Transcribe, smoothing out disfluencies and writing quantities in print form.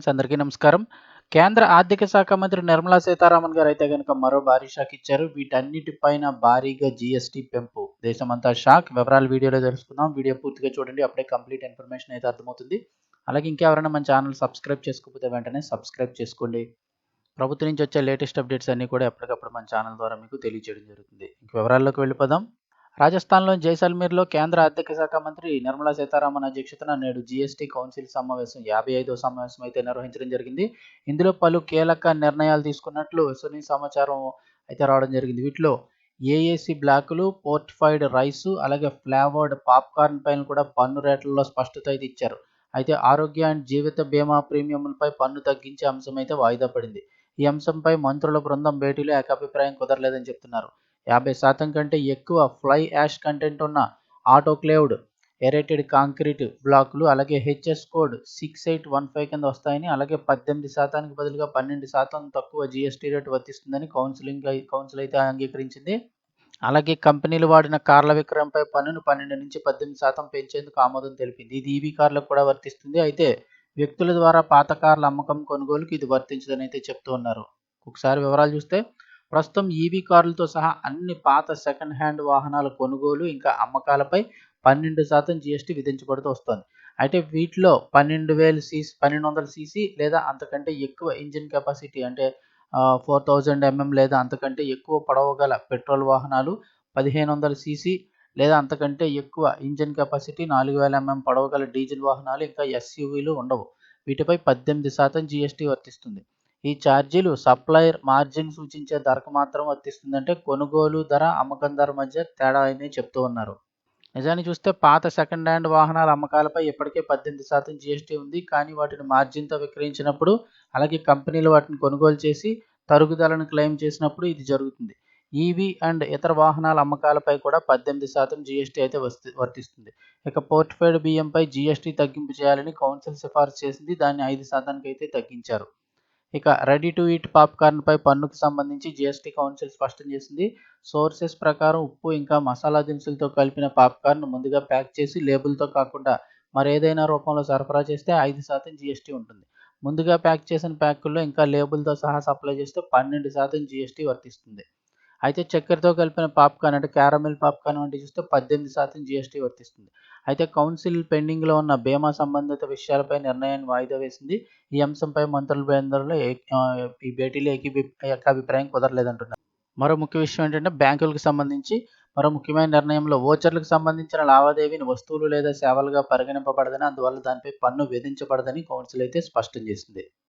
Friends, అందరికీ నమస్కారం. కేంద్ర ఆర్థిక శాఖ మంత్రి నిర్మలా సీతారామన్ గారు అయితే గనుక మరో భారీ షాక్ ఇచ్చారు. వీటన్నిటిపైన భారీగా జీఎస్టీ పెంపు. దేశమంతా షాక్. వివరాలు వీడియోలో తెలుసుకుందాం. వీడియో పూర్తిగా చూడండి. అప్పుడే కంప్లీట్ ఇన్ఫర్మేషన్ అయితే అర్థమవుతుంది. అలాగే ఇంకెవరైనా మన ఛానల్ సబ్స్క్రైబ్ చేసుకోకపోతే వెంటనే సబ్స్క్రైబ్ చేసుకోండి. ప్రభుత్వం నుంచి వచ్చే లేటెస్ట్ అప్డేట్స్ అన్నీ కూడా ఎప్పటికప్పుడు మన ఛానల్ ద్వారా మీకు తెలియజేయడం జరుగుతుంది. ఇంక వివరాల్లోకి వెళ్ళిపోదాం. రాజస్థాన్లోని జైసల్మీర్లో కేంద్ర ఆర్థిక శాఖ మంత్రి నిర్మలా సీతారామన్ అధ్యక్షతన నేడు జీఎస్టీ కౌన్సిల్ సమావేశం 55వ సమావేశం అయితే నిర్వహించడం జరిగింది. ఇందులో పలు కీలక నిర్ణయాలు తీసుకున్నట్లు సమాచారం అయితే రావడం జరిగింది. వీటిలో ఏఏసీ బ్లాకులు, పోర్టిఫైడ్ రైసు, అలాగే ఫ్లేవర్డ్ పాప్కార్న్ పైన కూడా పన్ను రేట్లలో స్పష్టత అయితే ఇచ్చారు. అయితే ఆరోగ్య అండ్ జీవిత బీమా ప్రీమియంలపై పన్ను తగ్గించే అంశం అయితే వాయిదా పడింది. ఈ అంశంపై మంత్రుల బృందం భేటీలో ఏకాభిప్రాయం కుదరలేదని చెప్తున్నారు. 50% కంటే ఎక్కువ ఫ్లై యాష్ కంటెంట్ ఉన్న ఆటోక్లేవ్డ్ ఏరేటెడ్ కాంక్రీట్ బ్లాకులు, అలాగే హెచ్ఎస్ కోడ్ 6815 కింద వస్తాయని, అలాగే 18% బదులుగా 12% తక్కువ జీఎస్టీ రేటు వర్తిస్తుందని కౌన్సిల్ అయితే అంగీకరించింది. అలాగే కంపెనీలు వాడిన కార్ల విక్రయంపై పన్నును 12 నుంచి 18% పెంచేందుకు ఆమోదం తెలిపింది. ఇది ఈవీ కార్లకు కూడా వర్తిస్తుంది. అయితే వ్యక్తుల ద్వారా పాత కార్ల అమ్మకం, కొనుగోలుకు ఇది వర్తించదని అయితే చెప్తూ ఉన్నారు. ఒకసారి వివరాలు చూస్తే, ప్రస్తుతం ఈవీ కార్లతో సహా అన్ని పాత సెకండ్ హ్యాండ్ వాహనాల కొనుగోలు ఇంకా అమ్మకాలపై 12% జీఎస్టీ విధించబడుతూ వస్తోంది. అయితే వీటిలో 1200 సీసీ లేదా అంతకంటే ఎక్కువ ఇంజిన్ కెపాసిటీ అంటే 4000 లేదా అంతకంటే ఎక్కువ పొడవు గల పెట్రోల్ వాహనాలు, 1500 సీసీ లేదా అంతకంటే ఎక్కువ ఇంజిన్ కెపాసిటీ, 4000 పొడవు గల డీజిల్ వాహనాలు ఇంకా ఎస్యూవీలు ఉండవు. వీటిపై 18% జీఎస్టీ వర్తిస్తుంది. ఈ ఛార్జీలు సప్లయర్ మార్జిన్ సూచించే ధరకు మాత్రం వర్తిస్తుందంటే కొనుగోలు ధర, అమ్మకం ధర మధ్య తేడా అని చెప్తూ ఉన్నారు. నిజాన్ని చూస్తే పాత సెకండ్ హ్యాండ్ వాహనాల అమ్మకాలపై ఇప్పటికే 18% జీఎస్టీ ఉంది. కానీ వాటిని మార్జిన్తో విక్రయించినప్పుడు, అలాగే కంపెనీలు వాటిని కొనుగోలు చేసి తరుగుదలను క్లెయిమ్ చేసినప్పుడు ఇది జరుగుతుంది. ఈవీ అండ్ ఇతర వాహనాల అమ్మకాలపై కూడా 18% జీఎస్టీ అయితే వర్తిస్తుంది. ఇక పోర్టిఫైడ్ బియ్యంపై జీఎస్టీ తగ్గింపు చేయాలని కౌన్సిల్ సిఫారసు చేసింది. దాన్ని 5% అయితే తగ్గించారు. ఇక రెడీ టు ఈట్ పాప్కార్న్పై పన్నుకు సంబంధించి జీఎస్టీ కౌన్సిల్ స్పష్టం చేసింది. సోర్సెస్ ప్రకారం ఉప్పు ఇంకా మసాలా దినుసులతో కలిపిన పాప్కార్న్ ముందుగా ప్యాక్ చేసి లేబుల్తో కాకుండా మరేదైనా రూపంలో సరఫరా చేస్తే 5% జీఎస్టీ ఉంటుంది. ముందుగా ప్యాక్ చేసిన ప్యాకుల్లో ఇంకా లేబుల్తో సహా సప్లై చేస్తే 12% జీఎస్టీ వర్తిస్తుంది. అయితే చక్కెరతో కలిపిన పాప్కార్న్ అంటే క్యారమెల్ పాప్కార్న్ వంటి చూస్తే 18% జీఎస్టీ వర్తిస్తుంది. అయితే కౌన్సిల్ పెండింగ్లో ఉన్న బీమా సంబంధిత విషయాలపై నిర్ణయాన్ని వాయిదా వేసింది. ఈ అంశంపై మంత్రుల బృందంలో ఈ భేటీలో ఏకాభిప్రాయం కుదరలేదంటున్నారు. మరో ముఖ్య విషయం ఏంటంటే, బ్యాంకులకు సంబంధించి మరో ముఖ్యమైన నిర్ణయంలో ఓచర్లకు సంబంధించిన లావాదేవీని వస్తువులు లేదా సేవలుగా పరిగణింపబడదని, అందువల్ల దానిపై పన్ను విధించబడదని కౌన్సిల్ అయితే స్పష్టం చేసింది.